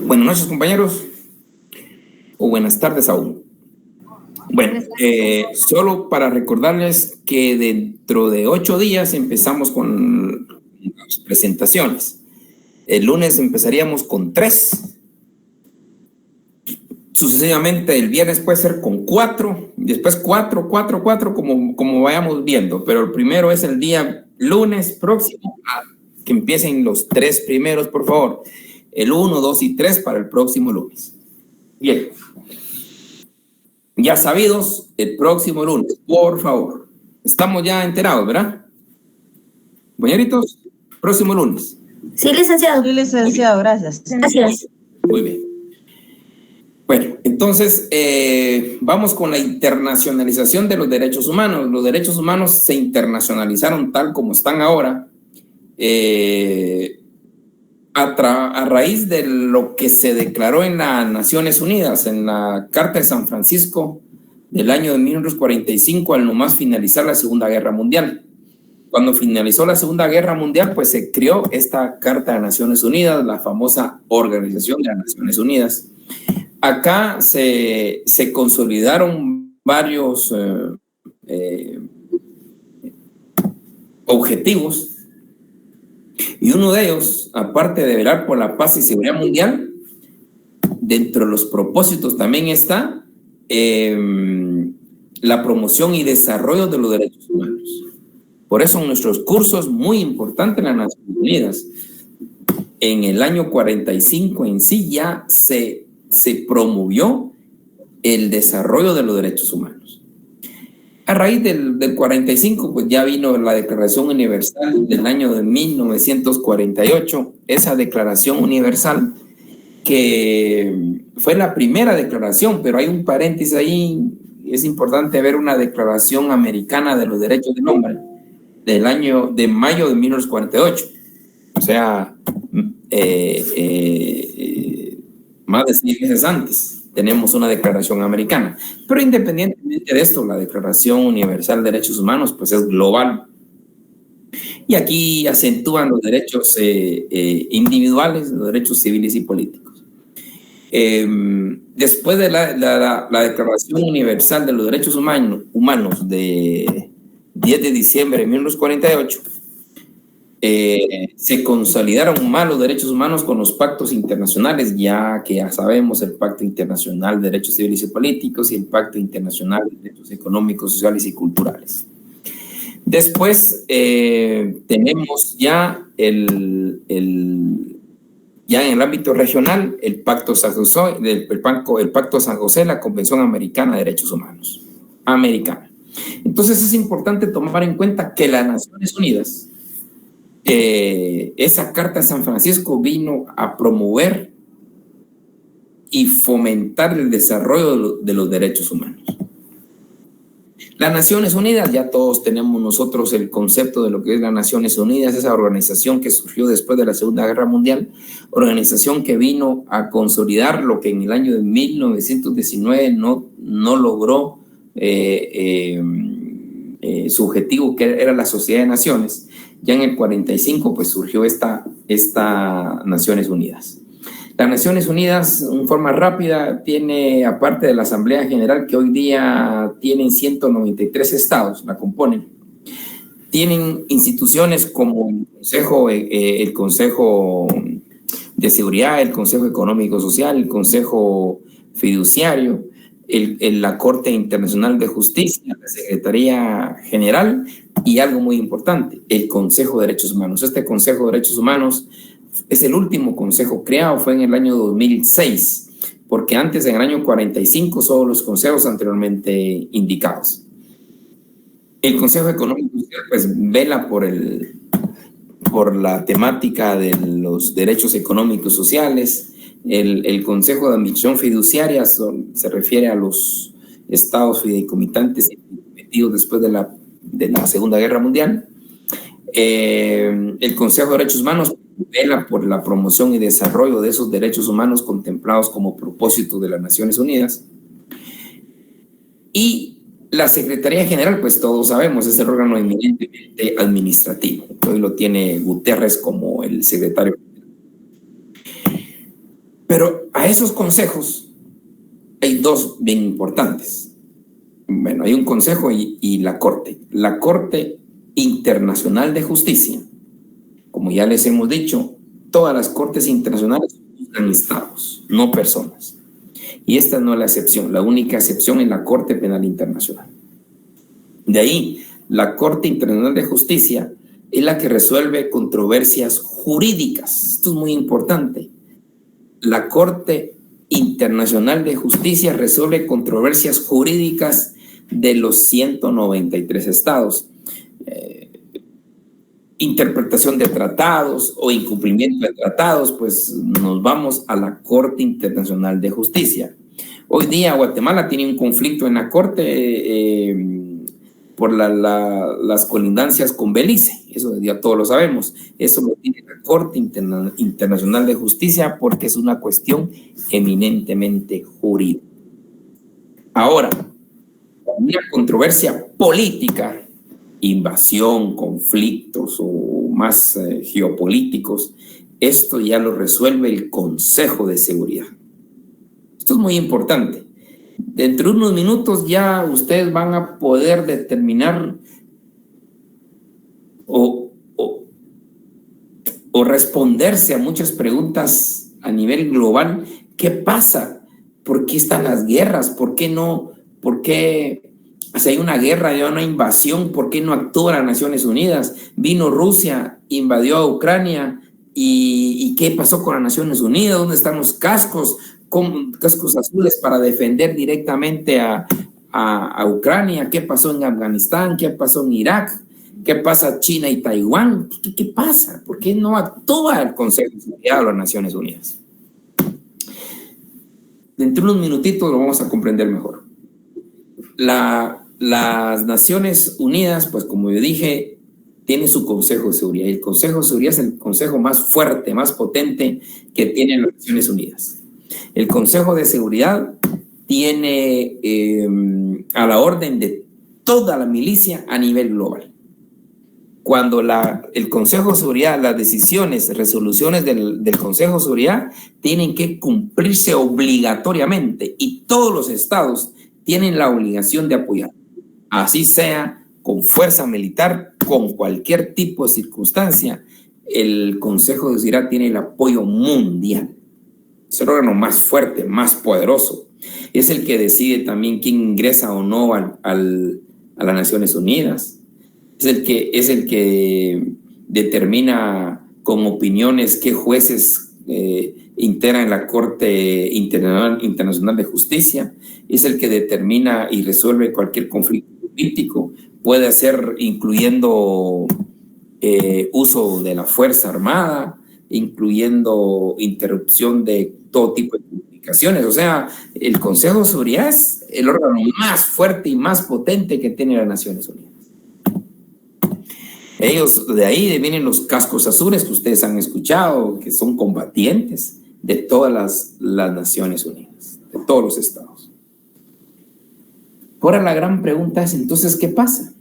Buenas noches, compañeros, o buenas tardes aún. Bueno, solo para recordarles que dentro de 8 días empezamos con las presentaciones. El lunes empezaríamos con 3. Sucesivamente el viernes puede ser con 4, después 4, como vayamos viendo. Pero el primero es el día lunes próximo, que empiecen los 3 primeros, por favor. El 1, 2 y 3 para el próximo lunes. Bien. Ya sabidos, el próximo lunes, por favor. Estamos ya enterados, ¿verdad? Compañeritos, próximo lunes. Sí, licenciado. Sí, licenciado, gracias. Gracias. Muy bien. Bueno, entonces vamos con la internacionalización de los derechos humanos. Los derechos humanos se internacionalizaron tal como están ahora a raíz de lo que se declaró en las Naciones Unidas, en la Carta de San Francisco del año de 1945, al nomás finalizar la Segunda Guerra Mundial. Cuando finalizó la Segunda Guerra Mundial, pues se creó esta Carta de Naciones Unidas, la famosa Organización de las Naciones Unidas. Acá se consolidaron varios objetivos, y uno de ellos, aparte de velar por la paz y seguridad mundial, dentro de los propósitos también está la promoción y desarrollo de los derechos humanos. Por eso en nuestros cursos, muy importante en las Naciones Unidas, en el año 45 en sí ya se promovió el desarrollo de los derechos humanos. A raíz del 45, pues ya vino la Declaración Universal del año de 1948, esa Declaración Universal que fue la primera declaración, pero hay un paréntesis ahí, es importante ver una declaración americana de los derechos del hombre del año de mayo de 1948, o sea, más de 6 meses antes tenemos una declaración americana. Pero independientemente de esto, la Declaración Universal de Derechos Humanos pues es global. Y aquí acentúan los derechos individuales, los derechos civiles y políticos. Después de la Declaración Universal de los Derechos Humanos de 10 de diciembre de 1948, se consolidaron más los derechos humanos con los pactos internacionales, ya que ya sabemos el Pacto Internacional de Derechos Civiles y Políticos y el Pacto Internacional de Derechos Económicos, Sociales y Culturales. Después tenemos ya ya en el ámbito regional el Pacto San José, el Pacto San José, la Convención Americana de Derechos Humanos, americana. Entonces es importante tomar en cuenta que las Naciones Unidas, esa Carta de San Francisco vino a promover y fomentar el desarrollo de los derechos humanos. Las Naciones Unidas, ya todos tenemos nosotros el concepto de lo que es las Naciones Unidas, esa organización que surgió después de la Segunda Guerra Mundial, organización que vino a consolidar lo que en el año de 1919 no logró su objetivo, que era la Sociedad de Naciones. Ya en el 45 pues surgió esta Naciones Unidas. Las Naciones Unidas, en forma rápida, tiene, aparte de la Asamblea General, que hoy día tienen 193 estados, la componen, tienen instituciones como el Consejo de Seguridad, el Consejo Económico Social, el Consejo Fiduciario, la Corte Internacional de Justicia, la Secretaría General y algo muy importante, el Consejo de Derechos Humanos. Este Consejo de Derechos Humanos es el último consejo creado, fue en el año 2006, porque antes, en el año 45, solo los consejos anteriormente indicados. El Consejo Económico Social pues vela por la temática de los derechos económicos sociales. El Consejo de Admisión Fiduciaria se refiere a los estados fideicomitantes metidos después de la Segunda Guerra Mundial. El Consejo de Derechos Humanos vela por la promoción y desarrollo de esos derechos humanos contemplados como propósito de las Naciones Unidas. Y la Secretaría General, pues todos sabemos, es el órgano eminentemente administrativo. Hoy lo tiene Guterres como el secretario. Pero a esos consejos hay dos bien importantes. Bueno, hay un consejo y la Corte. La Corte Internacional de Justicia, como ya les hemos dicho, todas las cortes internacionales juzgan estados, no personas. Y esta no es la excepción, la única excepción es la Corte Penal Internacional. De ahí, la Corte Internacional de Justicia es la que resuelve controversias jurídicas. Esto es muy importante. La Corte Internacional de Justicia resuelve controversias jurídicas de los 193 estados. Interpretación de tratados o incumplimiento de tratados, pues nos vamos a la Corte Internacional de Justicia. Hoy día Guatemala tiene un conflicto en la Corte por las colindancias con Belice, eso ya todos lo sabemos. Eso lo tiene la Corte Internacional de Justicia porque es una cuestión eminentemente jurídica. Ahora, una controversia política, invasión, conflictos o más geopolíticos, esto ya lo resuelve el Consejo de Seguridad. Esto es muy importante. Dentro de unos minutos ya ustedes van a poder determinar o responderse a muchas preguntas a nivel global. ¿Qué pasa? ¿Por qué están las guerras? ¿Por qué no? ¿Por qué? Si hay una guerra, ya una invasión, ¿por qué no actúa las Naciones Unidas? Vino Rusia, invadió a Ucrania, ¿y qué pasó con las Naciones Unidas? ¿Dónde están los cascos azules para defender directamente a Ucrania? ¿Qué pasó en Afganistán? ¿Qué pasó en Irak? ¿Qué pasa China y Taiwán? ¿Qué pasa? ¿Por qué no actúa el Consejo de Seguridad de las Naciones Unidas? Dentro de unos minutitos lo vamos a comprender mejor. Las Naciones Unidas, pues como yo dije, tiene su Consejo de Seguridad. Y el Consejo de Seguridad es el consejo más fuerte, más potente que tienen las Naciones Unidas. El Consejo de Seguridad tiene a la orden de toda la milicia a nivel global. Cuando el Consejo de Seguridad, las decisiones, resoluciones del Consejo de Seguridad tienen que cumplirse obligatoriamente y todos los estados tienen la obligación de apoyar, así sea con fuerza militar, con cualquier tipo de circunstancia. El Consejo de Seguridad tiene el apoyo mundial. Es el órgano más fuerte, más poderoso. Es el que decide también quién ingresa o no a las Naciones Unidas. Es el que determina con opiniones qué jueces integran la Corte Internacional de Justicia. Es el que determina y resuelve cualquier conflicto político. Puede hacer, incluyendo uso de la Fuerza Armada, incluyendo interrupción de todo tipo de comunicaciones. O sea, el Consejo de Seguridad es el órgano más fuerte y más potente que tiene las Naciones Unidas. Ellos, de ahí vienen los cascos azules que ustedes han escuchado, que son combatientes de todas las Naciones Unidas, de todos los estados. Ahora la gran pregunta es, entonces, ¿qué pasa?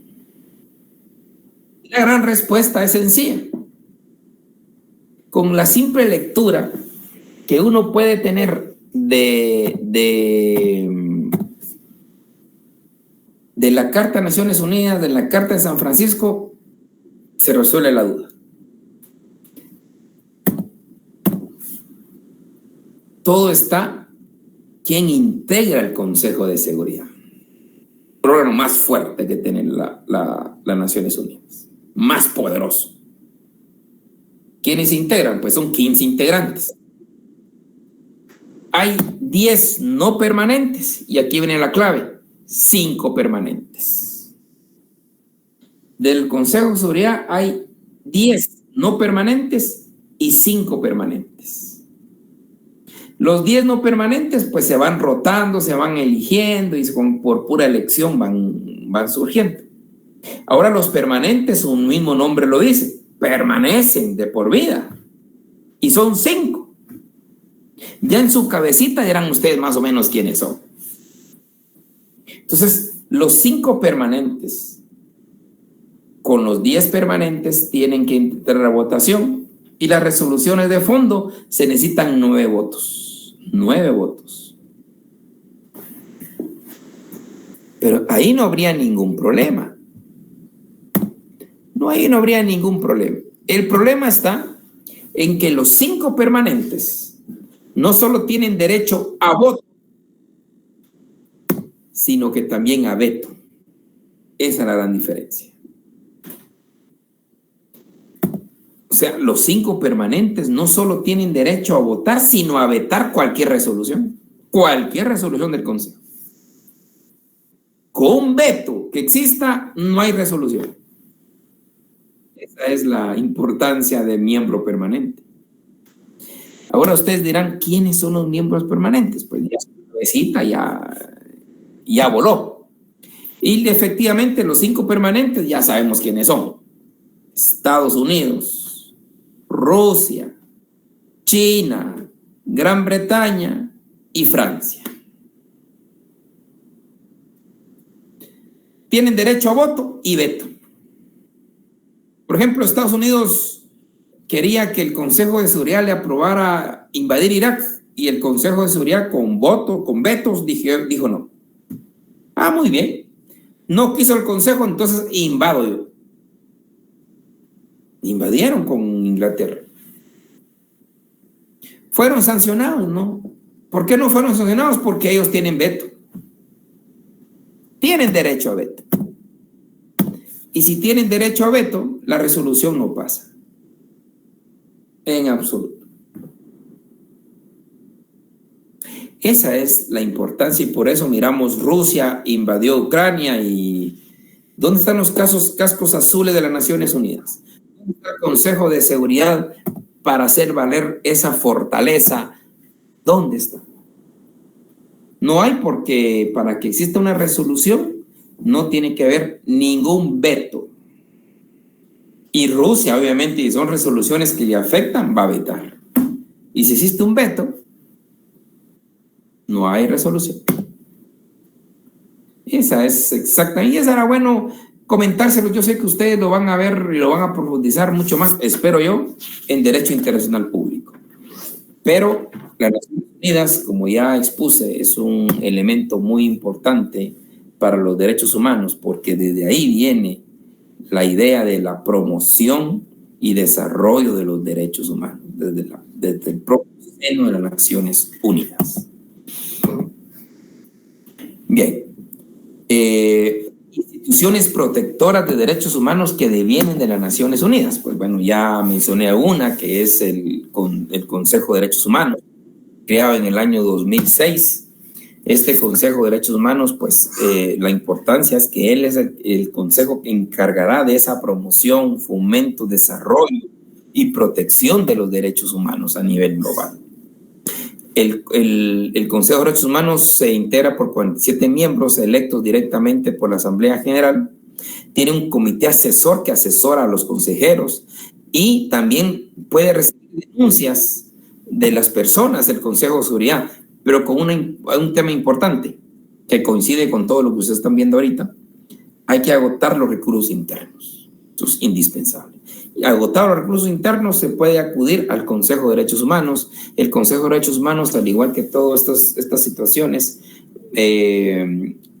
La gran respuesta es sencilla. Con la simple lectura que uno puede tener de la Carta de Naciones Unidas, de la Carta de San Francisco, se resuelve la duda. Todo está quien integra el Consejo de Seguridad, el órgano más fuerte que tiene las Naciones Unidas, más poderoso. ¿Quiénes integran? Pues son 15 integrantes. Hay 10 no permanentes, y aquí viene la clave: 5 permanentes. Del Consejo de Seguridad hay 10 no permanentes y 5 permanentes. Los 10 no permanentes pues se van rotando, se van eligiendo y por pura elección van surgiendo. Ahora los permanentes, un mismo nombre lo dice, permanecen de por vida y son 5. Ya en su cabecita dirán ustedes más o menos quiénes son. Entonces, los 5 permanentes con los 10 permanentes tienen que entrar a votación y las resoluciones de fondo se necesitan 9 votos. 9 votos. Pero ahí no habría ningún problema. No, ahí no habría ningún problema. El problema está en que los 5 permanentes no solo tienen derecho a voto, sino que también a veto. Esa es la gran diferencia. O sea, los 5 permanentes no solo tienen derecho a votar, sino a vetar cualquier resolución del Consejo. Con un veto que exista, no hay resolución. Esa es la importancia de miembro permanente. Ahora ustedes dirán, ¿quiénes son los miembros permanentes? Pues ya su ya voló. Y efectivamente los 5 permanentes ya sabemos quiénes son. Estados Unidos, Rusia, China, Gran Bretaña y Francia. Tienen derecho a voto y veto. Por ejemplo, Estados Unidos quería que el Consejo de Seguridad le aprobara invadir Irak y el Consejo de Seguridad con vetos dijo no. Ah, muy bien. No quiso el Consejo, entonces invado yo. Invadieron con Inglaterra. Fueron sancionados, ¿no? ¿Por qué no fueron sancionados? Porque ellos tienen veto. Tienen derecho a veto. Y si tienen derecho a veto, la resolución no pasa. En absoluto. Esa es la importancia y por eso miramos Rusia invadió Ucrania y ¿dónde están los cascos azules de las Naciones Unidas? ¿Dónde está el Consejo de Seguridad para hacer valer esa fortaleza? ¿Dónde está? No hay porque para que exista una resolución no tiene que haber ningún veto. Y Rusia, obviamente, y son resoluciones que le afectan, va a vetar. Y si existe un veto, no hay resolución. Esa es exacta. Y esa era bueno comentárselo. Yo sé que ustedes lo van a ver y lo van a profundizar mucho más, espero yo, en Derecho Internacional Público. Pero las Naciones Unidas, como ya expuse, es un elemento muy importante para los derechos humanos, porque desde ahí viene la idea de la promoción y desarrollo de los derechos humanos, desde el propio seno de las Naciones Unidas. Bien. Instituciones protectoras de derechos humanos que devienen de las Naciones Unidas. Pues bueno, ya mencioné una, que es el Consejo de Derechos Humanos, creado en el año 2006. Este Consejo de Derechos Humanos, pues la importancia es que él es el consejo que encargará de esa promoción, fomento, desarrollo y protección de los derechos humanos a nivel global. El Consejo de Derechos Humanos se integra por 47 miembros electos directamente por la Asamblea General. Tiene un comité asesor que asesora a los consejeros y también puede recibir denuncias de las personas del Consejo de Seguridad, pero con un tema importante que coincide con todo lo que ustedes están viendo ahorita. Hay que agotar los recursos internos. Eso es indispensable. Y agotar los recursos internos se puede acudir al Consejo de Derechos Humanos. El Consejo de Derechos Humanos, al igual que todas estas situaciones,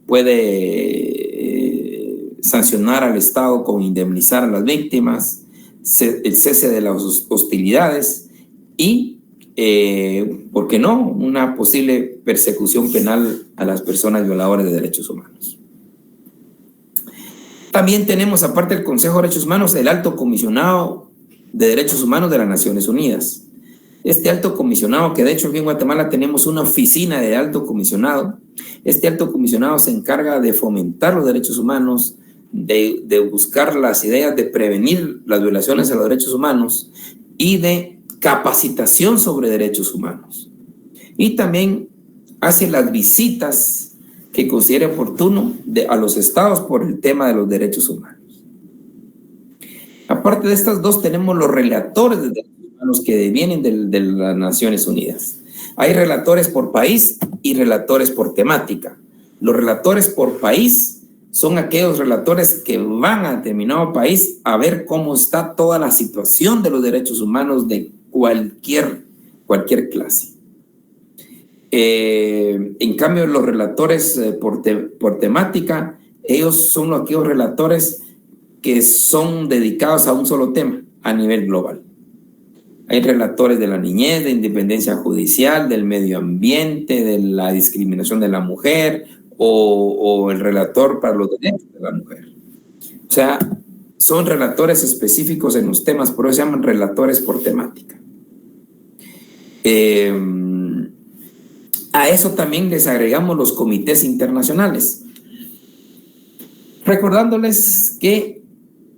puede sancionar al Estado con indemnizar a las víctimas, el cese de las hostilidades y ¿por qué no? Una posible persecución penal a las personas violadoras de derechos humanos. También tenemos, aparte del Consejo de Derechos Humanos, el Alto Comisionado de Derechos Humanos de las Naciones Unidas. Este Alto Comisionado, que de hecho aquí en Guatemala tenemos una oficina de Alto Comisionado, este Alto Comisionado se encarga de fomentar los derechos humanos, de buscar las ideas de prevenir las violaciones a los derechos humanos y de capacitación sobre derechos humanos. Y también hace las visitas que considere oportuno a los estados por el tema de los derechos humanos. Aparte de estas dos, tenemos los relatores de derechos humanos que vienen de las Naciones Unidas. Hay relatores por país y relatores por temática. Los relatores por país son aquellos relatores que van a determinado país a ver cómo está toda la situación de los derechos humanos de cualquier clase. En cambio, los relatores por temática, ellos son aquellos relatores que son dedicados a un solo tema a nivel global. Hay relatores de la niñez, de independencia judicial, del medio ambiente, de la discriminación de la mujer o el relator para los derechos de la mujer. O sea, son relatores específicos en los temas, por eso se llaman relatores por temática. A eso también les agregamos los comités internacionales, recordándoles que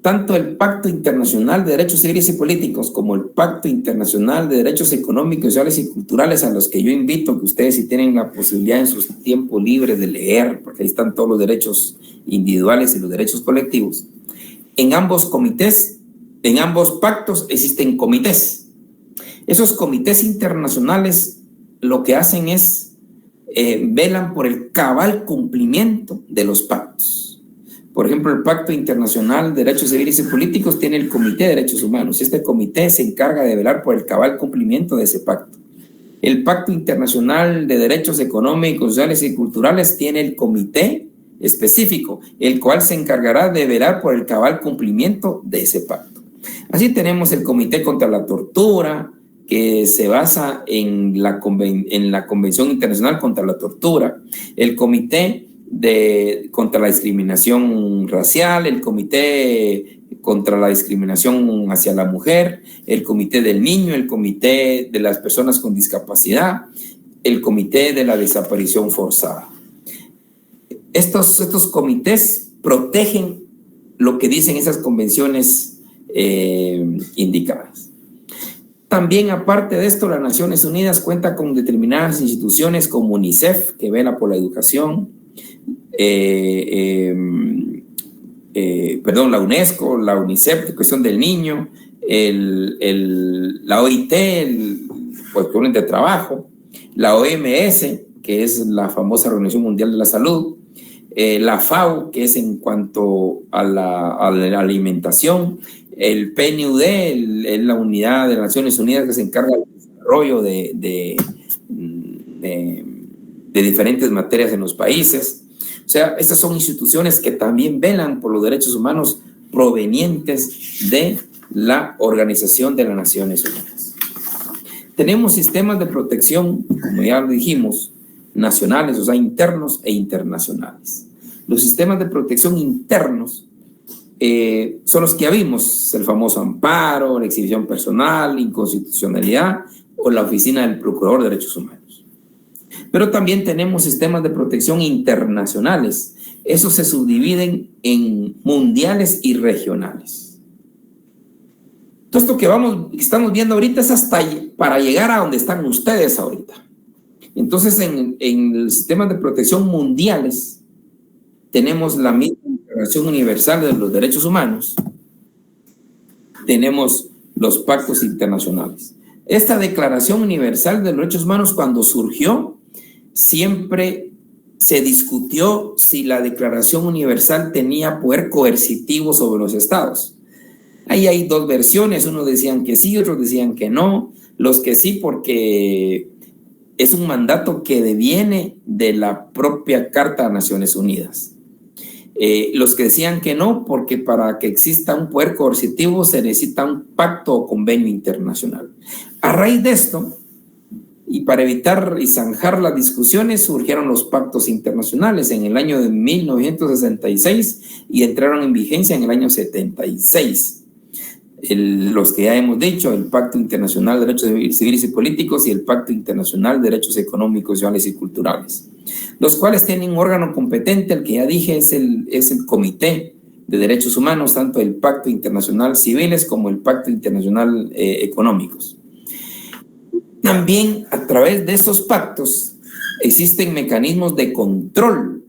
tanto el Pacto Internacional de Derechos Civiles y Políticos como el Pacto Internacional de Derechos Económicos, Sociales y Culturales, a los que yo invito que ustedes, si tienen la posibilidad en sus tiempos libres de leer, porque ahí están todos los derechos individuales y los derechos colectivos, en ambos comités, en ambos pactos existen comités. Esos comités internacionales lo que hacen es velan por el cabal cumplimiento de los pactos. Por ejemplo, el Pacto Internacional de Derechos Civiles y Políticos tiene el Comité de Derechos Humanos. Este comité se encarga de velar por el cabal cumplimiento de ese pacto. El Pacto Internacional de Derechos Económicos, Sociales y Culturales tiene el comité específico, el cual se encargará de velar por el cabal cumplimiento de ese pacto. Así tenemos el Comité contra la Tortura, que se basa en la Convención Internacional contra la Tortura, el Comité contra la discriminación racial, el Comité contra la discriminación hacia la mujer, el Comité del Niño, el Comité de las Personas con Discapacidad, el Comité de la Desaparición Forzada. Estos comités protegen lo que dicen esas convenciones indicadas. También, aparte de esto, las Naciones Unidas cuenta con determinadas instituciones como UNICEF, que vela por la educación, la UNESCO, la UNICEF, cuestión del niño, la OIT, el de trabajo, la OMS, que es la famosa Organización Mundial de la Salud, la FAO, que es en cuanto a la alimentación, el PNUD, es la unidad de las Naciones Unidas que se encarga del desarrollo de diferentes materias en los países. O sea, estas son instituciones que también velan por los derechos humanos provenientes de la Organización de las Naciones Unidas. Tenemos sistemas de protección, como ya lo dijimos, nacionales, o sea, internos e internacionales. Los sistemas de protección internos son los que ya vimos, el famoso amparo, la exhibición personal, inconstitucionalidad o la Oficina del Procurador de Derechos Humanos. Pero también tenemos sistemas de protección internacionales. Esos se subdividen en mundiales y regionales. Todo esto que estamos viendo ahorita es hasta para llegar a donde están ustedes ahorita. Entonces, en el sistema de protección mundiales tenemos la misma Declaración Universal de los Derechos Humanos, tenemos los pactos internacionales. Esta Declaración Universal de los Derechos Humanos, cuando surgió, siempre se discutió si la Declaración Universal tenía poder coercitivo sobre los estados. Ahí hay dos versiones, unos decían que sí, otros decían que no. Los que sí, porque es un mandato que deviene de la propia Carta de Naciones Unidas. Los que decían que no, porque para que exista un poder coercitivo se necesita un pacto o convenio internacional. A raíz de esto, y para evitar y zanjar las discusiones, surgieron los pactos internacionales en el año de 1966 y entraron en vigencia en el año 76. Los que ya hemos dicho, el Pacto Internacional de Derechos Civiles y Políticos y el Pacto Internacional de Derechos Económicos, Sociales y Culturales, los cuales tienen un órgano competente, el que ya dije es el Comité de Derechos Humanos, tanto el Pacto Internacional Civiles como el Pacto Internacional Económicos. También a través de estos pactos existen mecanismos de control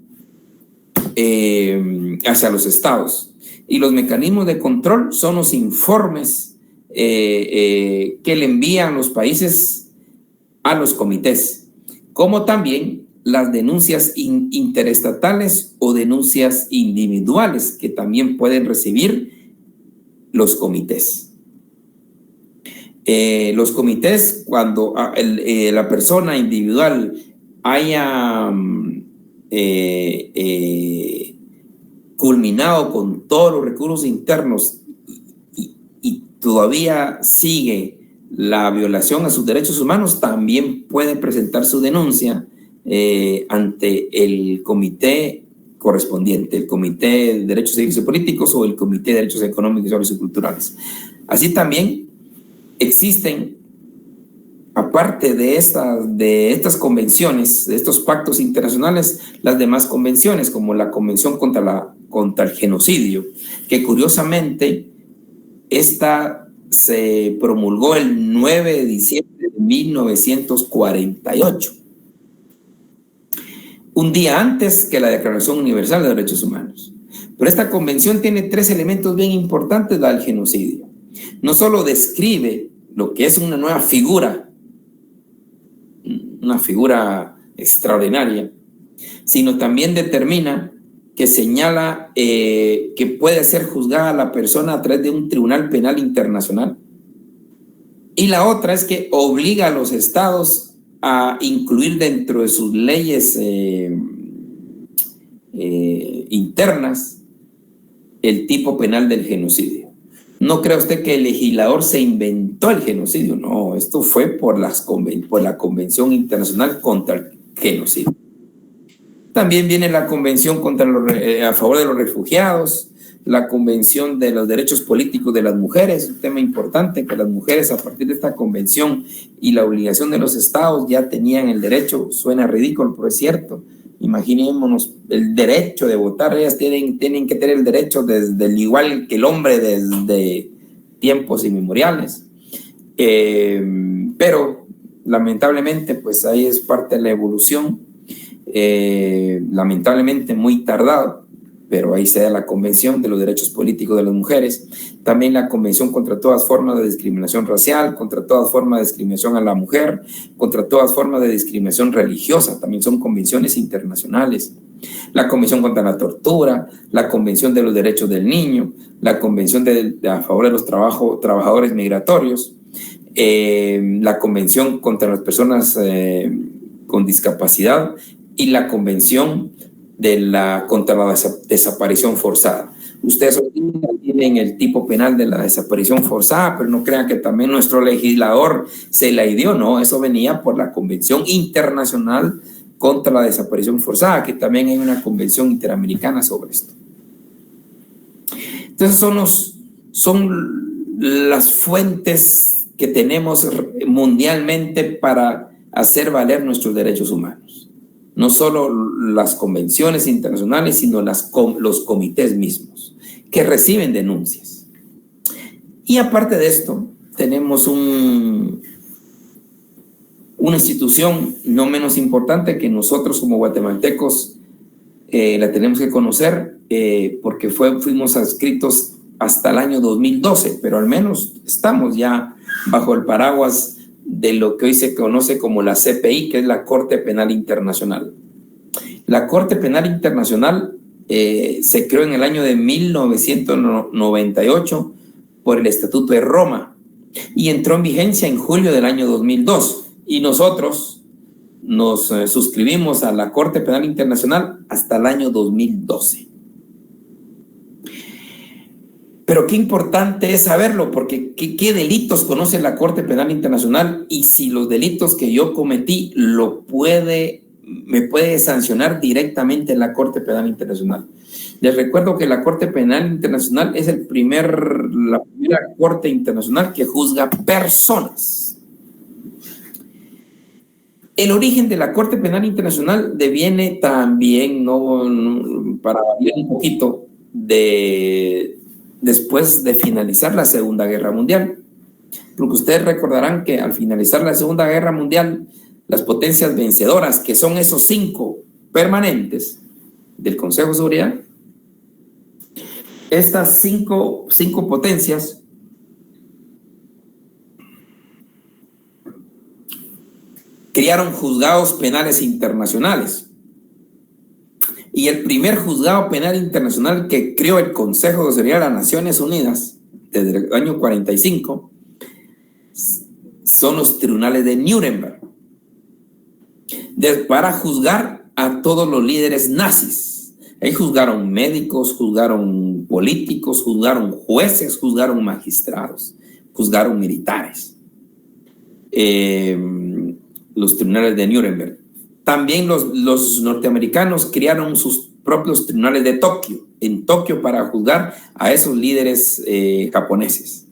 hacia los estados. Y los mecanismos de control son los informes que le envían los países a los comités, como también las denuncias interestatales o denuncias individuales que también pueden recibir los comités. Los comités, cuando la persona individual haya culminado con todos los recursos internos y todavía sigue la violación a sus derechos humanos, también puede presentar su denuncia ante el comité correspondiente, el Comité de Derechos Civiles y Políticos o el Comité de Derechos Económicos, Sociales y Culturales. Así también existen, aparte de estas convenciones, de estos pactos internacionales, las demás convenciones, como la Convención contra el Genocidio, que curiosamente esta se promulgó el 9 de diciembre de 1948, un día antes que la Declaración Universal de Derechos Humanos. Pero esta convención tiene 3 elementos bien importantes del genocidio. No solo describe lo que es una nueva figura, una figura extraordinaria, sino también determina que señala que puede ser juzgada la persona a través de un tribunal penal internacional. Y la otra es que obliga a los estados a incluir dentro de sus leyes internas el tipo penal del genocidio. No crea usted que el legislador se inventó el genocidio, no, esto fue por la Convención Internacional contra el Genocidio. También viene la Convención a favor de los refugiados, la Convención de los Derechos Políticos de las Mujeres, un tema importante, que las mujeres a partir de esta convención y la obligación de los estados ya tenían el derecho. Suena ridículo, pero es cierto. Imaginémonos el derecho de votar, ellas tienen que tener el derecho desde el igual que el hombre desde tiempos inmemoriales. Pero lamentablemente, pues ahí es parte de la evolución. Lamentablemente muy tardado, pero ahí se da la Convención de los Derechos Políticos de las Mujeres, también la Convención contra todas formas de discriminación racial, contra todas formas de discriminación a la mujer, contra todas formas de discriminación religiosa, también son convenciones internacionales, la Convención contra la tortura, la Convención de los Derechos del Niño, la Convención a favor de los trabajadores migratorios, la Convención contra las personas con discapacidad, y la Convención contra la desaparición forzada. Ustedes tienen el tipo penal de la desaparición forzada, pero no crean que también nuestro legislador se la ideó, no, eso venía por la Convención Internacional contra la Desaparición Forzada, que también hay una convención interamericana sobre esto. Entonces son las fuentes que tenemos mundialmente para hacer valer nuestros derechos humanos. No solo las convenciones internacionales, sino los comités mismos, que reciben denuncias. Y aparte de esto, tenemos una institución no menos importante que nosotros como guatemaltecos la tenemos que conocer, porque fuimos adscritos hasta el año 2012, pero al menos estamos ya bajo el paraguas de lo que hoy se conoce como la CPI, que es la Corte Penal Internacional. La Corte Penal Internacional se creó en el año de 1998 por el Estatuto de Roma y entró en vigencia en julio del año 2002. Y nosotros nos suscribimos a la Corte Penal Internacional hasta el año 2012. Pero qué importante es saberlo, porque ¿qué delitos conoce la Corte Penal Internacional? Y si los delitos que yo cometí me puede sancionar directamente la Corte Penal Internacional. Les recuerdo que la Corte Penal Internacional es la primera Corte Internacional que juzga personas. El origen de la Corte Penal Internacional deviene también, para variar un poquito, después de finalizar la Segunda Guerra Mundial. Porque ustedes recordarán que al finalizar la Segunda Guerra Mundial, las potencias vencedoras, que son esos 5 permanentes del Consejo de Seguridad, estas cinco potencias crearon juzgados penales internacionales. Y el primer juzgado penal internacional que creó el Consejo de Seguridad de las Naciones Unidas desde el año 45 son los tribunales de Nuremberg. para juzgar a todos los líderes nazis. Ahí juzgaron médicos, juzgaron políticos, juzgaron jueces, juzgaron magistrados, juzgaron militares. Los tribunales de Nuremberg. También los norteamericanos crearon sus propios tribunales de Tokio, en Tokio, para juzgar a esos líderes japoneses.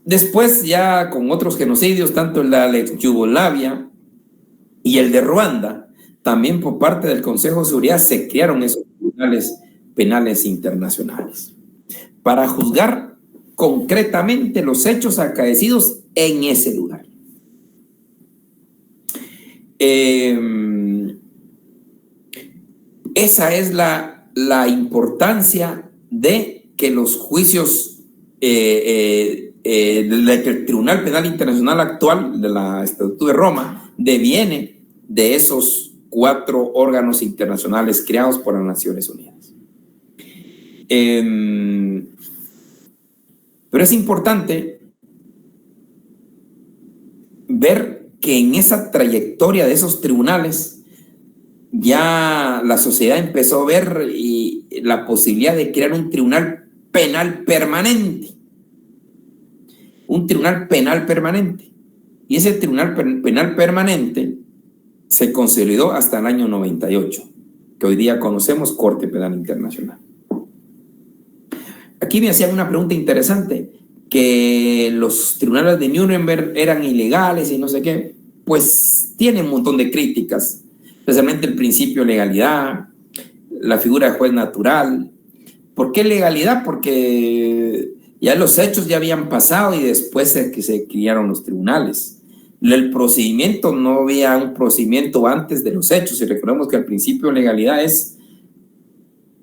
Después, ya con otros genocidios, tanto en la ex Yugoslavia y el de Ruanda, también por parte del Consejo de Seguridad se crearon esos tribunales penales internacionales para juzgar concretamente los hechos acaecidos en ese lugar. Esa es la importancia de que los juicios, de que el Tribunal Penal Internacional actual de la Estatuto de Roma deviene de esos 4 órganos internacionales creados por las Naciones Unidas. Pero es importante ver que en esa trayectoria de esos tribunales ya la sociedad empezó a ver la posibilidad de crear un tribunal penal permanente. Un tribunal penal permanente. Y ese tribunal penal permanente se consolidó hasta el año 98, que hoy día conocemos Corte Penal Internacional. Aquí me hacían una pregunta interesante, que los tribunales de Nuremberg eran ilegales y no sé qué. Pues tiene un montón de críticas, especialmente el principio de legalidad, la figura de juez natural. ¿Por qué legalidad? Porque ya los hechos ya habían pasado y después es que se crearon los tribunales. El procedimiento, no había un procedimiento antes de los hechos, y recordemos que el principio de legalidad es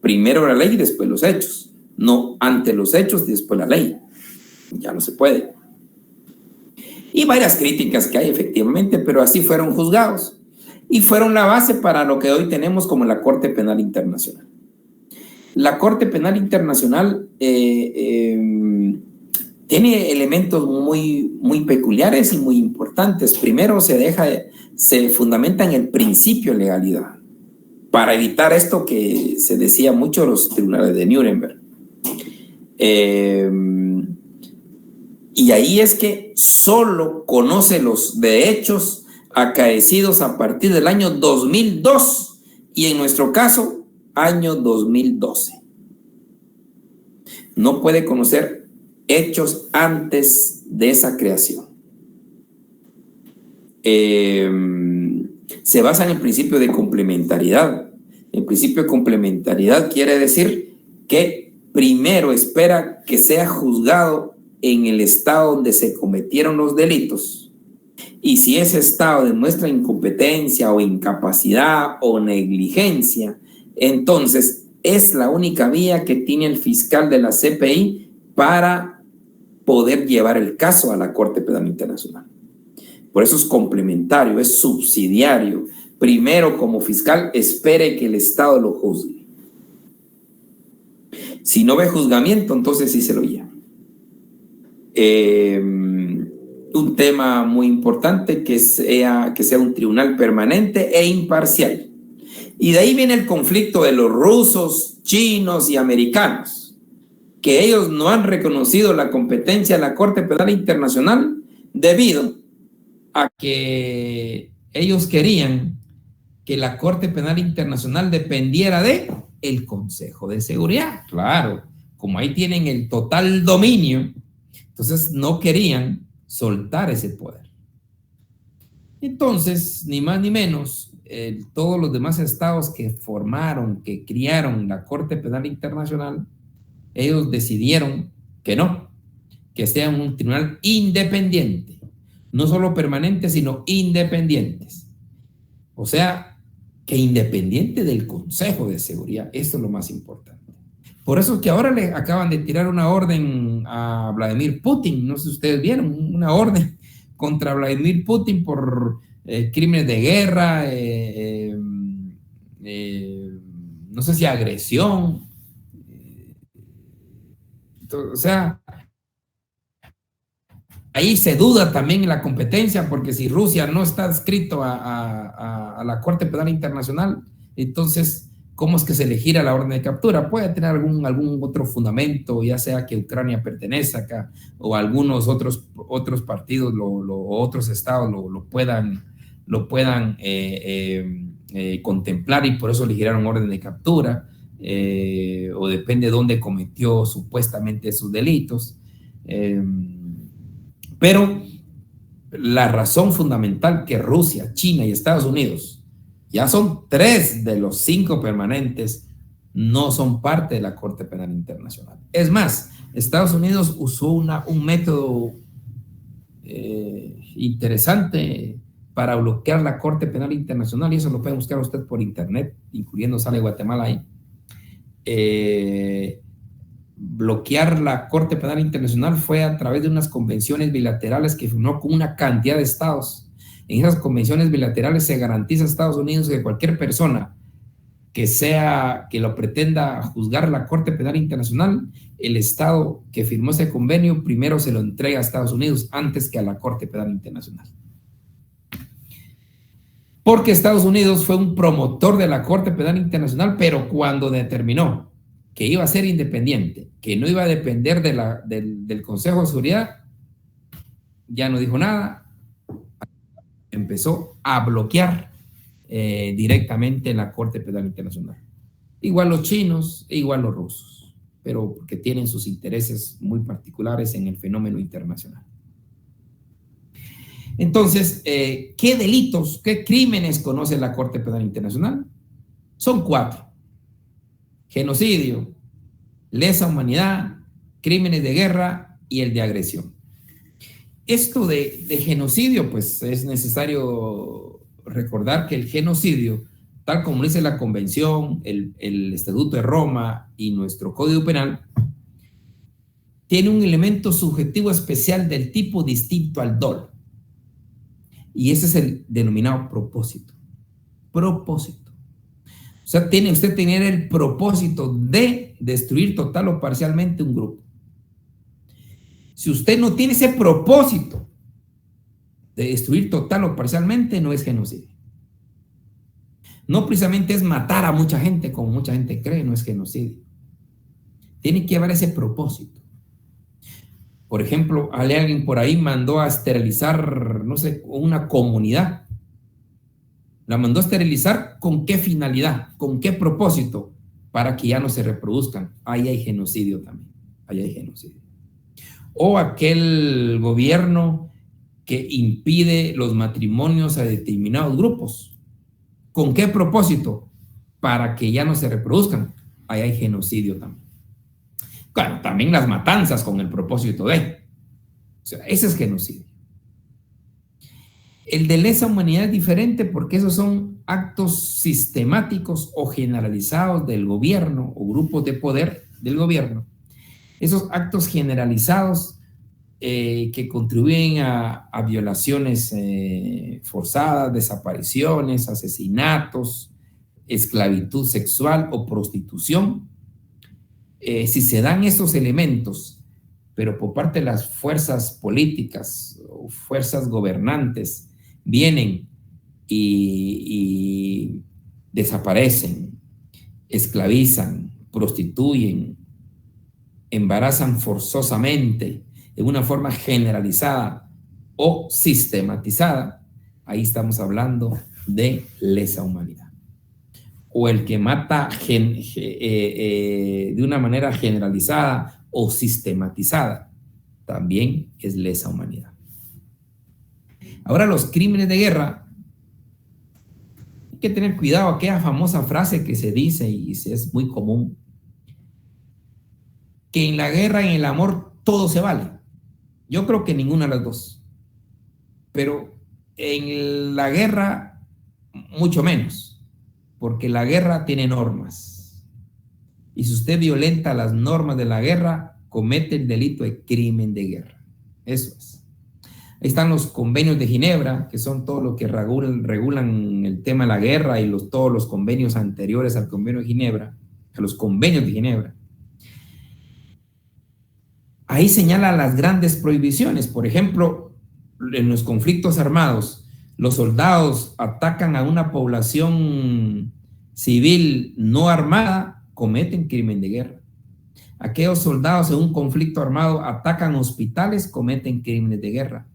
primero la ley y después los hechos, no antes los hechos y después la ley. Ya no se puede. Y varias críticas que hay efectivamente, pero así fueron juzgados y fueron la base para lo que hoy tenemos como la Corte Penal Internacional. La Corte Penal Internacional tiene elementos muy peculiares y muy importantes. Primero, se fundamenta en el principio de legalidad, para evitar esto que se decía mucho en los tribunales de Nuremberg. Y ahí es que solo conoce los hechos acaecidos a partir del año 2002 y en nuestro caso, año 2012. No puede conocer hechos antes de esa creación. Se basa en el principio de complementariedad. El principio de complementariedad quiere decir que primero espera que sea juzgado en el estado donde se cometieron los delitos, y si ese estado demuestra incompetencia o incapacidad o negligencia, entonces es la única vía que tiene el fiscal de la CPI para poder llevar el caso a la Corte Penal Internacional. Por eso es complementario, es subsidiario. Primero, como fiscal, espere que el Estado lo juzgue. Si no ve juzgamiento, entonces sí se lo lleva. Un tema muy importante, que sea un tribunal permanente e imparcial. Y de ahí viene el conflicto de los rusos, chinos y americanos, que ellos no han reconocido la competencia de la Corte Penal Internacional debido a que ellos querían que la Corte Penal Internacional dependiera del Consejo de Seguridad. Claro, como ahí tienen el total dominio, entonces no querían soltar ese poder. Entonces, ni más ni menos, todos los demás estados que formaron, que crearon la Corte Penal Internacional, ellos decidieron que no, que sea un tribunal independiente, no solo permanente, sino independientes. O sea, que independiente del Consejo de Seguridad, esto es lo más importante. Por eso es que ahora le acaban de tirar una orden a Vladimir Putin, no sé si ustedes vieron, una orden contra Vladimir Putin por crímenes de guerra, no sé si agresión. O sea, ahí se duda también en la competencia, porque si Rusia no está adscrito a la Corte Penal Internacional, entonces, ¿cómo es que se le gira la orden de captura? Puede tener algún otro fundamento, ya sea que Ucrania pertenece acá o algunos otros partidos o otros estados lo puedan contemplar y por eso le giraron orden de captura, o depende de dónde cometió supuestamente sus delitos. Pero la razón fundamental que Rusia, China y Estados Unidos, ya son 3 de los 5 permanentes, no son parte de la Corte Penal Internacional. Es más, Estados Unidos usó un método interesante para bloquear la Corte Penal Internacional, y eso lo puede buscar usted por internet, incluyendo Sale Guatemala ahí. Bloquear la Corte Penal Internacional fue a través de unas convenciones bilaterales que firmó con una cantidad de estados. En esas convenciones bilaterales se garantiza a Estados Unidos que cualquier persona que lo pretenda juzgar la Corte Penal Internacional, el estado que firmó ese convenio primero se lo entrega a Estados Unidos antes que a la Corte Penal Internacional. Porque Estados Unidos fue un promotor de la Corte Penal Internacional, pero cuando determinó que iba a ser independiente, que no iba a depender del Consejo de Seguridad, ya no dijo nada, empezó a bloquear directamente la Corte Penal Internacional. Igual los chinos e igual los rusos, pero porque tienen sus intereses muy particulares en el fenómeno internacional. Entonces, ¿qué delitos, qué crímenes conoce la Corte Penal Internacional? Son 4. Genocidio, lesa humanidad, crímenes de guerra y el de agresión. Esto de genocidio, pues es necesario recordar que el genocidio, tal como dice la Convención, el Estatuto de Roma y nuestro Código Penal, tiene un elemento subjetivo especial del tipo distinto al dolo. Y ese es el denominado propósito. Propósito. O sea, tiene usted tener el propósito de destruir total o parcialmente un grupo. Si usted no tiene ese propósito de destruir total o parcialmente, no es genocidio. No precisamente es matar a mucha gente, como mucha gente cree, no es genocidio. Tiene que haber ese propósito. Por ejemplo, alguien por ahí mandó a esterilizar, no sé, una comunidad. La mandó a esterilizar, ¿con qué finalidad? ¿Con qué propósito? Para que ya no se reproduzcan. Ahí hay genocidio también. Ahí hay genocidio. O aquel gobierno que impide los matrimonios a determinados grupos. ¿Con qué propósito? Para que ya no se reproduzcan. Ahí hay genocidio también. Claro, también las matanzas con el propósito de. O sea, ese es genocidio. El de lesa humanidad es diferente porque esos son actos sistemáticos o generalizados del gobierno o grupos de poder del gobierno. Esos actos generalizados que contribuyen a violaciones forzadas, desapariciones, asesinatos, esclavitud sexual o prostitución. Si se dan esos elementos, pero por parte de las fuerzas políticas o fuerzas gobernantes, vienen y desaparecen, esclavizan, prostituyen, embarazan forzosamente de una forma generalizada o sistematizada, ahí estamos hablando de lesa humanidad. O el que mata de una manera generalizada o sistematizada, también es lesa humanidad. Ahora, los crímenes de guerra, hay que tener cuidado, aquella famosa frase que se dice y es muy común, que en la guerra y en el amor todo se vale. Yo creo que ninguna de las dos, pero en la guerra mucho menos, porque la guerra tiene normas, y si usted violenta las normas de la guerra, comete el delito de crimen de guerra. Eso es. Ahí están los convenios de Ginebra, que son todo lo que regulan el tema de la guerra, y todos los convenios anteriores al convenio de Ginebra, a los convenios de Ginebra. ahí señala las grandes prohibiciones. Por ejemplo, en los conflictos armados, los soldados atacan a una población civil no armada, cometen crimen de guerra. Aquellos soldados en un conflicto armado atacan hospitales, cometen crímenes de guerra.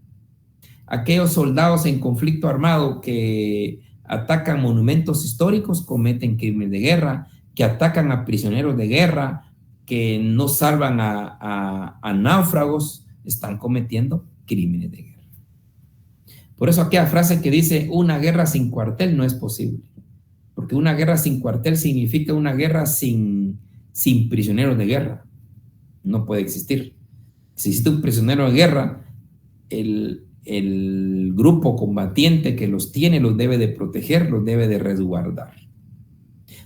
Aquellos soldados en conflicto armado que atacan monumentos históricos, cometen crímenes de guerra, que atacan a prisioneros de guerra, que no salvan a náufragos, están cometiendo crímenes de guerra. Por eso aquella frase que dice, una guerra sin cuartel no es posible. Porque una guerra sin cuartel significa una guerra sin prisioneros de guerra. No puede existir. Si existe un prisionero de guerra, el grupo combatiente que los tiene los debe de proteger, los debe de resguardar.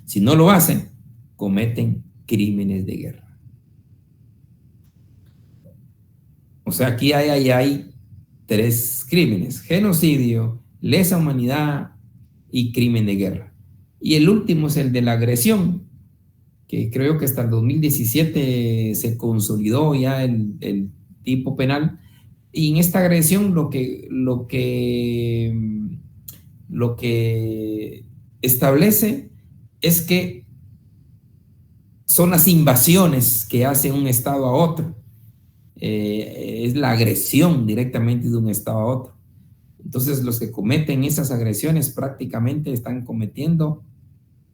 Si no lo hacen, cometen crímenes de guerra. O sea, aquí hay 3 crímenes: genocidio, lesa humanidad y crimen de guerra. Y el último es el de la agresión, que creo que hasta el 2017 se consolidó ya el tipo penal. Y en esta agresión lo que establece es que son las invasiones que hace un estado a otro. Es la agresión directamente de un estado a otro. Entonces, los que cometen esas agresiones prácticamente están cometiendo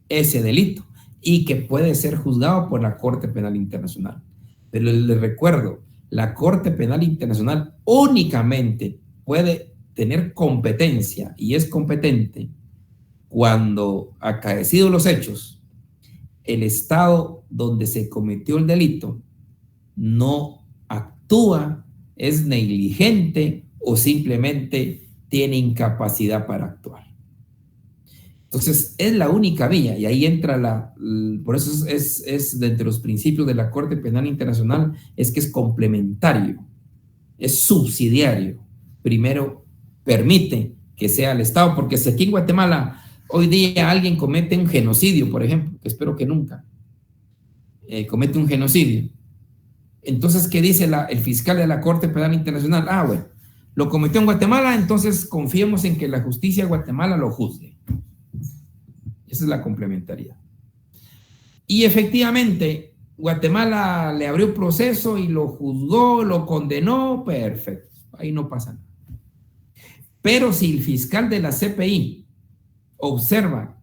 ese delito y que puede ser juzgado por la Corte Penal Internacional. Pero les recuerdo, la Corte Penal Internacional únicamente puede tener competencia y es competente cuando, acaecidos los hechos, el estado donde se cometió el delito no actúa, es negligente o simplemente tiene incapacidad para actuar. Entonces, es la única vía, y ahí entra por eso es de entre los principios de la Corte Penal Internacional, es que es complementario, es subsidiario. Primero, permite que sea el Estado, porque si aquí en Guatemala hoy día alguien comete un genocidio, por ejemplo, que espero que nunca, comete un genocidio, entonces, ¿qué dice el fiscal de la Corte Penal Internacional? Bueno, lo cometió en Guatemala, entonces confiemos en que la justicia de Guatemala lo juzgue. Esa es la complementariedad. Y efectivamente, Guatemala le abrió proceso y lo juzgó, lo condenó, perfecto, ahí no pasa nada. Pero si el fiscal de la CPI observa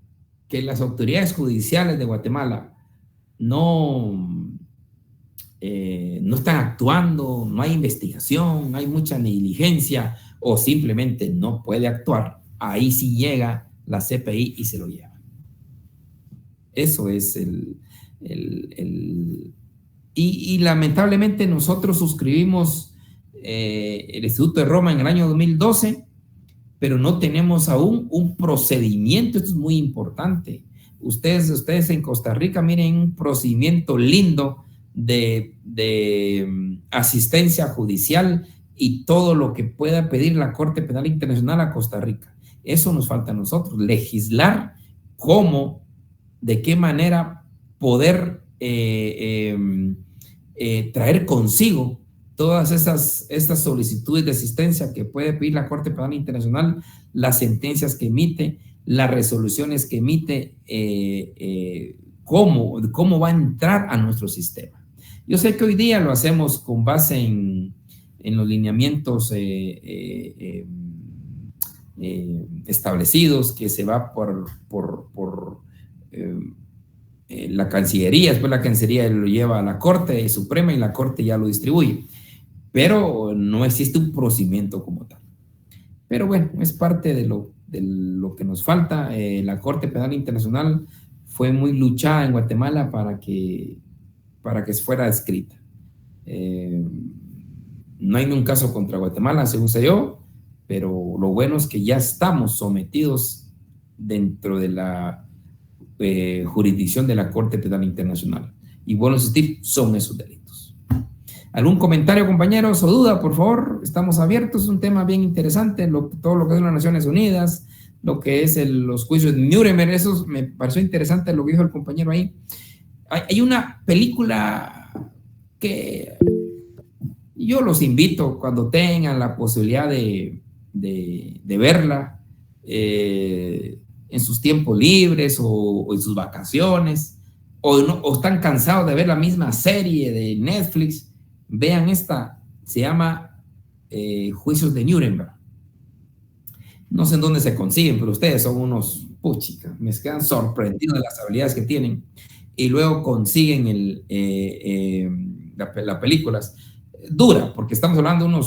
que las autoridades judiciales de Guatemala no están actuando, no hay investigación, hay mucha negligencia o simplemente no puede actuar, ahí sí llega la CPI y se lo lleva. Eso es y lamentablemente nosotros suscribimos el Estatuto de Roma en el año 2012, pero no tenemos aún un procedimiento. Esto es muy importante. Ustedes en Costa Rica, miren, un procedimiento lindo de asistencia judicial y todo lo que pueda pedir la Corte Penal Internacional a Costa Rica. Eso nos falta a nosotros, legislar cómo, de qué manera poder traer consigo todas estas solicitudes de asistencia que puede pedir la Corte Penal Internacional, las sentencias que emite, las resoluciones que emite, cómo va a entrar a nuestro sistema. Yo sé que hoy día lo hacemos con base en los lineamientos establecidos, que se va por la Cancillería, después la Cancillería lo lleva a la Corte Suprema y la Corte ya lo distribuye, pero no existe un procedimiento como tal. Pero bueno, es parte de lo que nos falta. La Corte Penal Internacional fue muy luchada en Guatemala para que fuera escrita. No hay ningún caso contra Guatemala, según sé yo, pero lo bueno es que ya estamos sometidos dentro de la jurisdicción de la Corte Penal Internacional. Y buenos tips son esos delitos. ¿Algún comentario, compañeros, o duda, por favor? Estamos abiertos, es un tema bien interesante, todo lo que es las Naciones Unidas, lo que es los juicios de Nuremberg. Eso me pareció interesante lo que dijo el compañero ahí. Hay una película que Yo los invito cuando tengan la posibilidad de verla en sus tiempos libres o en sus vacaciones, o están cansados de ver la misma serie de Netflix, vean esta, se llama Juicios de Nuremberg. No sé en dónde se consiguen, pero ustedes son unos puchicas, me quedan sorprendidos de las habilidades que tienen, y luego consiguen la película. Dura, porque estamos hablando de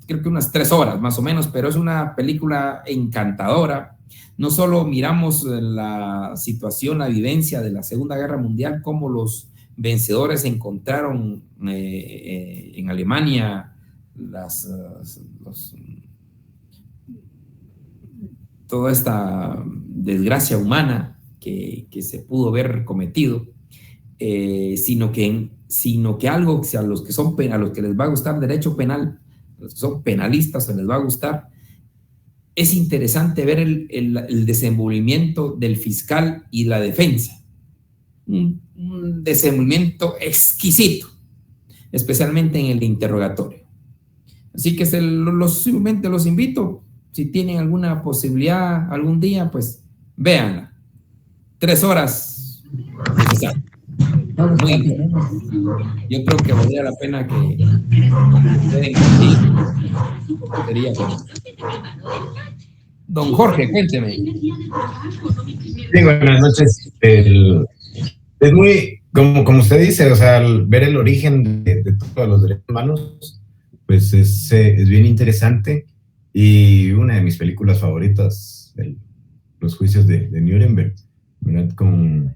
creo que unas 3 horas más o menos, pero es una película encantadora. No solo miramos la situación, la vivencia de la Segunda Guerra Mundial, cómo los vencedores encontraron en Alemania toda esta desgracia humana que se pudo haber cometido, sino que algo a los que les va a gustar derecho penal, a los que son penalistas se les va a gustar. Es interesante ver el desenvolvimiento del fiscal y la defensa. Un desenvolvimiento exquisito, especialmente en el interrogatorio. Así que simplemente los invito, si tienen alguna posibilidad algún día, pues véanla. 3 horas. Muy bien. Yo creo que valdría la pena que pueden compartir. Sería bueno. Don Jorge, cuénteme. Sí, buenas noches. Es muy, como usted dice, o sea, ver el origen de todos los derechos humanos, pues es bien interesante. Y una de mis películas favoritas, Los Juicios de Nuremberg, ¿verdad? Con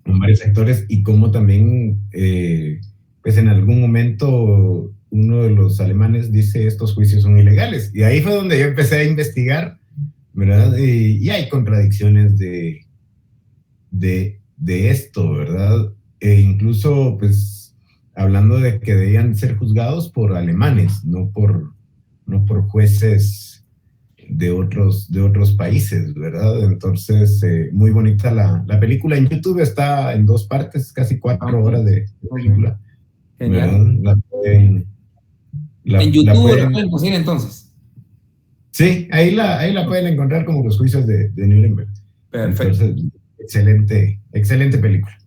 varios actores, y como también, pues en algún momento uno de los alemanes dice estos juicios son ilegales. Y ahí fue donde yo empecé a investigar, ¿verdad? Y hay contradicciones de esto, ¿verdad? Incluso, pues, hablando de que debían ser juzgados por alemanes, no por jueces de otros países, ¿verdad? Entonces, muy bonita la película. En YouTube está en 2 partes, casi 4 horas de película. Genial. En YouTube la pueden conseguir entonces. Sí, ahí la pueden encontrar como Los Juicios de Nuremberg. Perfecto. Entonces, excelente película.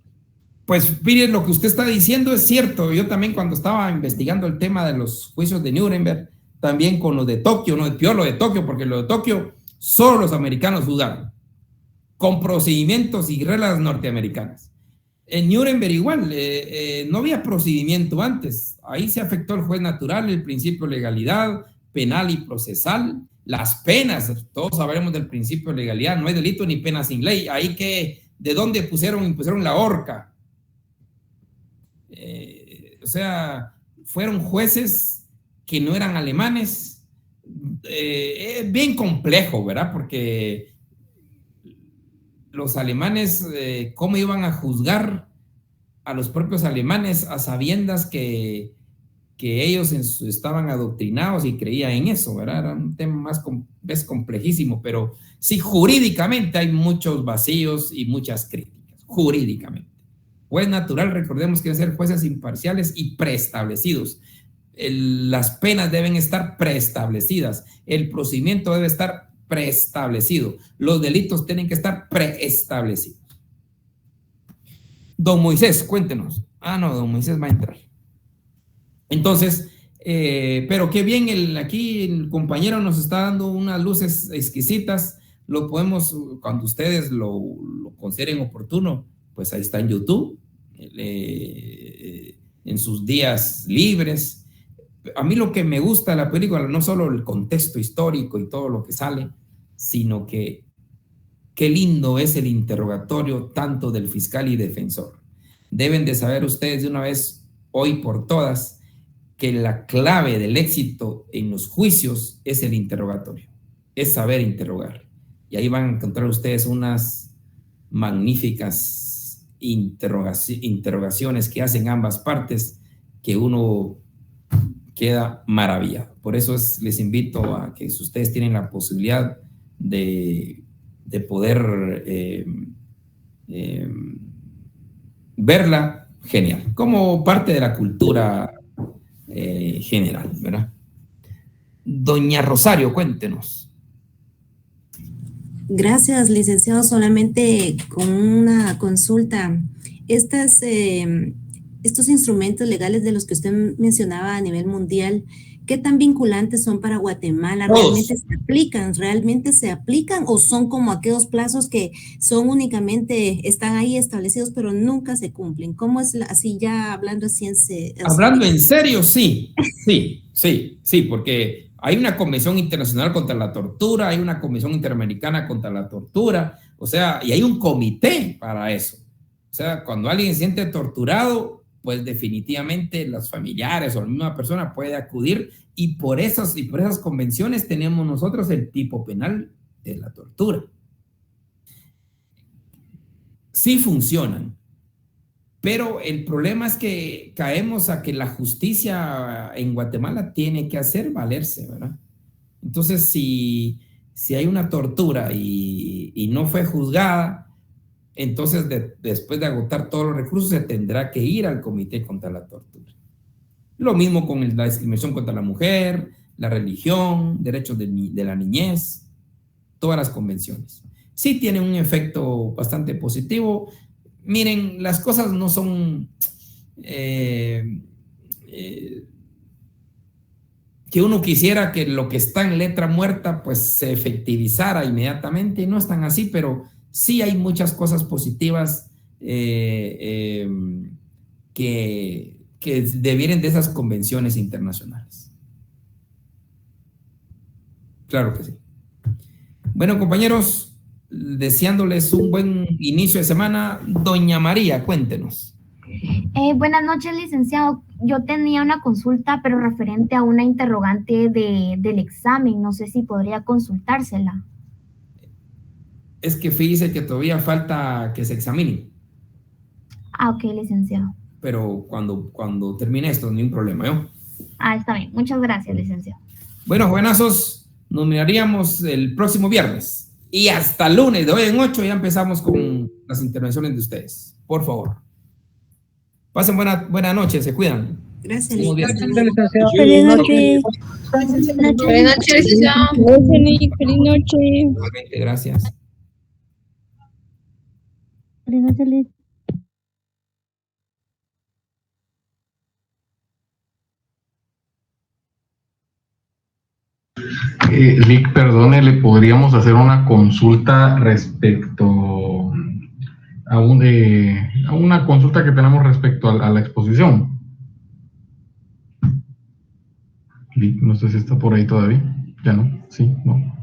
Pues mire, lo que usted está diciendo es cierto. Yo también, cuando estaba investigando el tema de los juicios de Nuremberg, también con lo de Tokio, no es peor lo de Tokio, porque lo de Tokio solo los americanos juzgaron, con procedimientos y reglas norteamericanas. En Nuremberg igual, no había procedimiento antes. Ahí se afectó el juez natural, el principio de legalidad, penal y procesal, las penas, todos sabremos del principio de legalidad, no hay delito ni pena sin ley. Ahí ¿de dónde impusieron la horca? O sea, fueron jueces que no eran alemanes. Es bien complejo, ¿verdad? Porque los alemanes, ¿cómo iban a juzgar a los propios alemanes a sabiendas que ellos estaban adoctrinados y creían en eso, ¿verdad? Era un tema es complejísimo, pero sí, jurídicamente hay muchos vacíos y muchas críticas, jurídicamente. Juez natural, recordemos que deben ser jueces imparciales y preestablecidos. Las penas deben estar preestablecidas, el procedimiento debe estar preestablecido, los delitos tienen que estar preestablecidos. Don Moisés, cuéntenos. No, don Moisés va a entrar. Entonces, pero qué bien, aquí el compañero nos está dando unas luces exquisitas. Lo podemos, cuando ustedes lo consideren oportuno, pues ahí está en YouTube, en sus días libres. A mí lo que me gusta de la película, no solo el contexto histórico y todo lo que sale, sino que qué lindo es el interrogatorio tanto del fiscal y defensor. Deben de saber ustedes de una vez, hoy por todas, que la clave del éxito en los juicios es el interrogatorio, es saber interrogar. Y ahí van a encontrar ustedes unas magníficas interrogaciones que hacen ambas partes, que uno queda maravillado. Por eso les invito a que, si ustedes tienen la posibilidad de poder verla, genial. Como parte de la cultura general, ¿verdad? Doña Rosario, cuéntenos. Gracias, licenciado. Solamente con una consulta. Estos instrumentos legales de los que usted mencionaba a nivel mundial, ¿qué tan vinculantes son para Guatemala? ¿Realmente se aplican o son como aquellos plazos que son únicamente, están ahí establecidos, pero nunca se cumplen? ¿Cómo es así ya hablando de ciencia? Hablando en serio, sí, porque hay una Convención Internacional contra la Tortura, hay una Convención Interamericana contra la Tortura, o sea, y hay un comité para eso. O sea, cuando alguien se siente torturado, pues definitivamente los familiares o la misma persona puede acudir y por esas convenciones tenemos nosotros el tipo penal de la tortura. Sí funcionan, pero el problema es que caemos a que la justicia en Guatemala tiene que hacer valerse, ¿verdad? Entonces, si hay una tortura y no fue juzgada, entonces después de agotar todos los recursos se tendrá que ir al Comité contra la Tortura. Lo mismo con la discriminación contra la mujer, la religión, derechos de la niñez, todas las convenciones. Sí tienen un efecto bastante positivo. Miren, las cosas no son que uno quisiera que lo que está en letra muerta pues se efectivizara inmediatamente, no están así, pero sí hay muchas cosas positivas que devienen de esas convenciones internacionales. Claro que sí. Bueno, compañeros, deseándoles un buen inicio de semana. Doña María, cuéntenos. Buenas noches, licenciado. Yo tenía una consulta, pero referente a una interrogante del examen. No sé si podría consultársela. Es que fíjese que todavía falta que se examine. Ah, ok, licenciado. Pero cuando termine esto, ni un problema, ¿no? Ah, está bien. Muchas gracias, licenciado. Bueno, jovenazos, nos miraríamos el próximo viernes. Y hasta lunes, de hoy en 8, ya empezamos con las intervenciones de ustedes. Por favor. Pasen buena noche, se cuidan. Gracias, licenciado. Feliz noche. Feliz noche, licenciado. Feliz noche. Igualmente, gracias. Feliz noche, Liz. Lic, perdone, ¿le podríamos hacer una consulta respecto a una consulta que tenemos respecto a la exposición? Lic, no sé si está por ahí todavía. Ya no, sí, no.